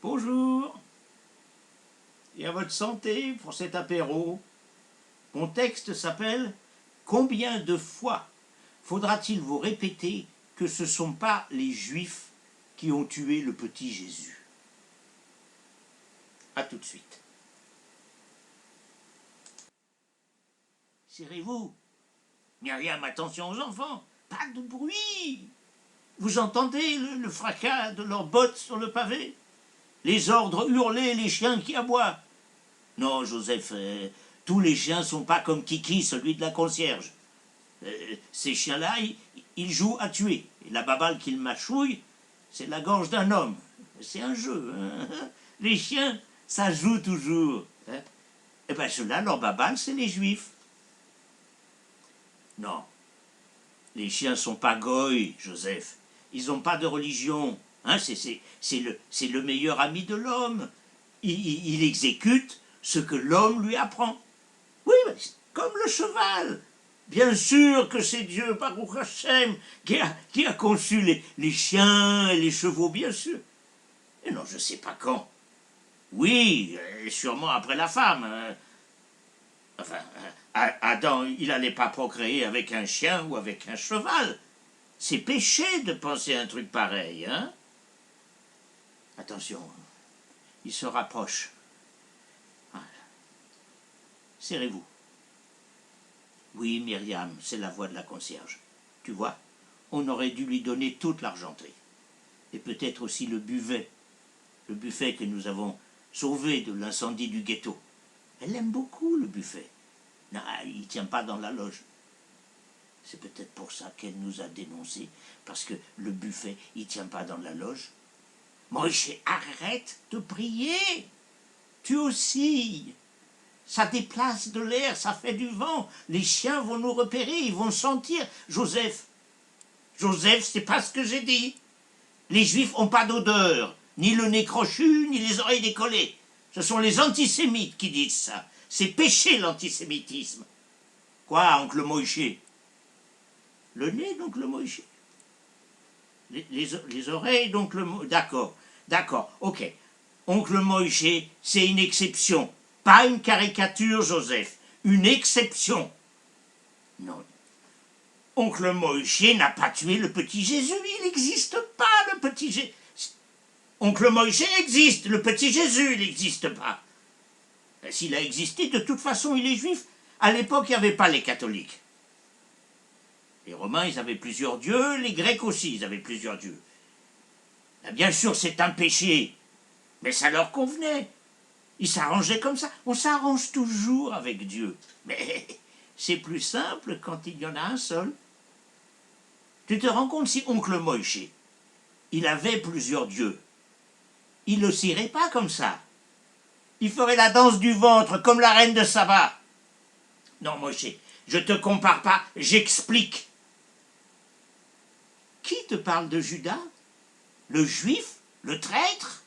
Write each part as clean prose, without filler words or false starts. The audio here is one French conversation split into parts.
Bonjour et à votre santé pour cet apéro. Mon texte s'appelle « Combien de fois faudra-t-il vous répéter que ce ne sont pas les Juifs qui ont tué le petit Jésus ?» A tout de suite. Serrez-vous. Myriam, attention aux enfants. Pas de bruit. Vous entendez le fracas de leurs bottes sur le pavé? Les ordres hurlés, les chiens qui aboient. Non, Joseph, tous les chiens sont pas comme Kiki, celui de la concierge. Ces chiens-là, ils jouent à tuer. Et la baballe qu'ils mâchouillent, c'est la gorge d'un homme. C'est un jeu. Hein. Les chiens, ça joue toujours. Hein. Et bien ceux-là, leur baballe, c'est les Juifs. Non. Les chiens sont pas goy, Joseph. Ils n'ont pas de religion. Hein, c'est le meilleur ami de l'homme. Il exécute ce que l'homme lui apprend. Oui, comme le cheval. Bien sûr que c'est Dieu, Baruch Hashem, qui a conçu les chiens et les chevaux, bien sûr. Et non, je ne sais pas quand. Oui, sûrement après la femme. Hein. Enfin, Adam, il n'allait pas procréer avec un chien ou avec un cheval. C'est péché de penser un truc pareil, hein? Attention, il se rapproche. Voilà. Serrez-vous. Oui, Myriam, c'est la voix de la concierge. Tu vois, on aurait dû lui donner toute l'argenterie. Et peut-être aussi le buffet que nous avons sauvé de l'incendie du ghetto. Elle aime beaucoup, le buffet. Non, il ne tient pas dans la loge. C'est peut-être pour ça qu'elle nous a dénoncés, parce que le buffet, il ne tient pas dans la loge. Moïse, arrête de prier. Tu aussi. Ça déplace de l'air, ça fait du vent. Les chiens vont nous repérer, ils vont sentir. Joseph, c'est pas ce que j'ai dit. Les Juifs n'ont pas d'odeur, ni le nez crochu, ni les oreilles décollées. Ce sont les antisémites qui disent ça. C'est péché, l'antisémitisme. Quoi, oncle Moïse? Le nez, donc le Moïse. Les oreilles, donc le Moïse. D'accord, ok. Oncle Moïse, c'est une exception. Pas une caricature, Joseph. Une exception. Non. Oncle Moïse n'a pas tué le petit Jésus. Il n'existe pas, le petit Jésus. Oncle Moïse existe. Le petit Jésus, il n'existe pas. S'il a existé, de toute façon, il est juif. À l'époque, il n'y avait pas les catholiques. Les Romains, ils avaient plusieurs dieux. Les Grecs aussi, ils avaient plusieurs dieux. Bien sûr, c'est un péché. Mais ça leur convenait. Ils s'arrangeaient comme ça. On s'arrange toujours avec Dieu. Mais c'est plus simple quand il y en a un seul. Tu te rends compte si oncle Moïse, il avait plusieurs dieux, il ne le cirait pas comme ça. Il ferait la danse du ventre comme la reine de Saba. Non, Moïse, je te compare pas, j'explique. Qui te parle de Judas? Le juif? Le traître?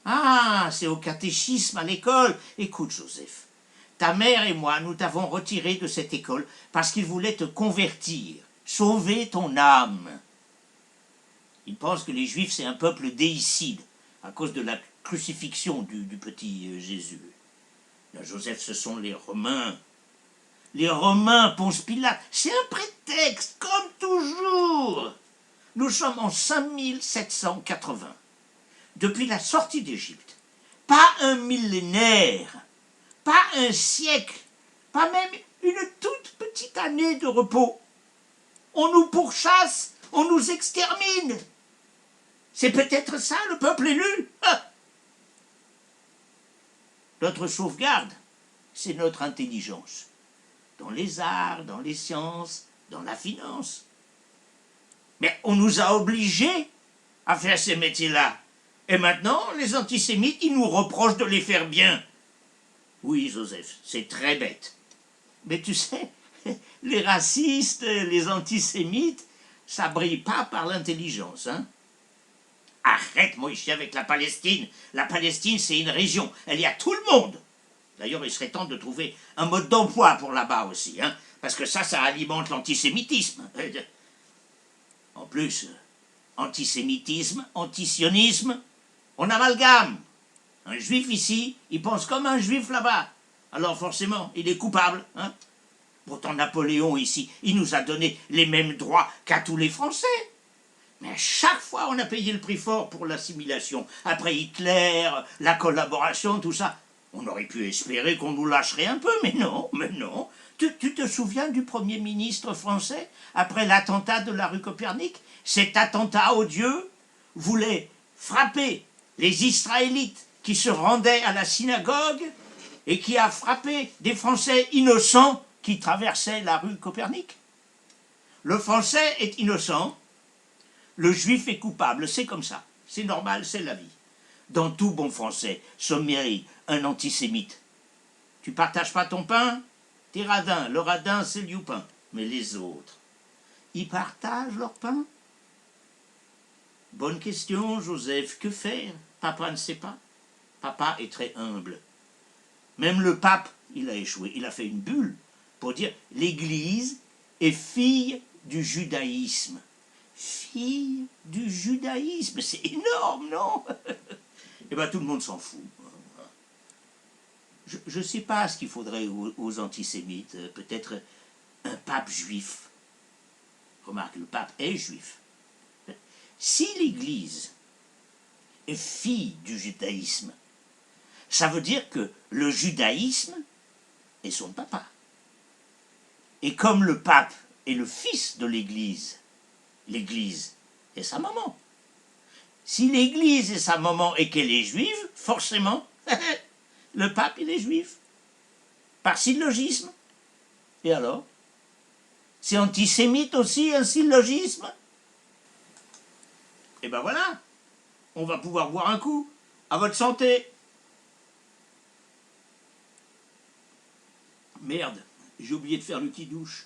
Ah, c'est au catéchisme à l'école. Écoute, Joseph, ta mère et moi, nous t'avons retiré de cette école parce qu'il voulait te convertir, sauver ton âme. Il pense que les Juifs, c'est un peuple déicide à cause de la crucifixion du petit Jésus. Là, Joseph, ce sont les Romains. Les Romains, Ponce Pilate, c'est un prétexte, comme toujours. Nous sommes en 5780. Depuis la sortie d'Égypte, pas un millénaire, pas un siècle, pas même une toute petite année de repos. On nous pourchasse, on nous extermine. C'est peut-être ça le peuple élu. Notre sauvegarde, c'est notre intelligence. Dans les arts, dans les sciences, dans la finance. Mais on nous a obligés à faire ces métiers-là. Et maintenant, les antisémites, ils nous reprochent de les faire bien. Oui, Joseph, c'est très bête. Mais tu sais, les racistes, les antisémites, ça brille pas par l'intelligence, hein. Arrête, Moïse, avec la Palestine. La Palestine, c'est une région. Elle y a tout le monde. D'ailleurs, il serait temps de trouver un mode d'emploi pour là-bas aussi, hein, parce que ça alimente l'antisémitisme. En plus, antisémitisme, antisionisme, On amalgame. Un juif ici, il pense comme un juif là-bas. Alors forcément, il est coupable. Hein. Pourtant Napoléon ici, il nous a donné les mêmes droits qu'à tous les Français. Mais à chaque fois, on a payé le prix fort pour l'assimilation. Après Hitler, la collaboration, tout ça. On aurait pu espérer qu'on nous lâcherait un peu, mais non, mais non. Tu te souviens du Premier ministre français, après l'attentat de la rue Copernic? Cet attentat odieux voulait frapper les Israélites qui se rendaient à la synagogue et qui a frappé des Français innocents qui traversaient la rue Copernic. Le Français est innocent, le Juif est coupable, c'est comme ça, c'est normal, c'est la vie. Dans tout bon français, sommeille un antisémite. Tu partages pas ton pain? T'es radin, le radin c'est le youpin. Mais les autres, ils partagent leur pain? Bonne question, Joseph, que faire? Papa ne sait pas. Papa est très humble. Même le pape, il a échoué, il a fait une bulle pour dire l'Église est fille du judaïsme. Fille du judaïsme, c'est énorme, non? Eh bien, tout le monde s'en fout. Je ne sais pas ce qu'il faudrait aux antisémites, peut-être un pape juif. Remarque, le pape est juif. Si l'Église est fille du judaïsme, ça veut dire que le judaïsme est son papa. Et comme le pape est le fils de l'Église est sa maman. Si l'Église est sa maman et qu'elle est juive, forcément, le pape il est juif. Par syllogisme. Et alors? C'est antisémite aussi, un syllogisme? Et ben voilà, on va pouvoir boire un coup. À votre santé. Merde, j'ai oublié de faire le qui douche.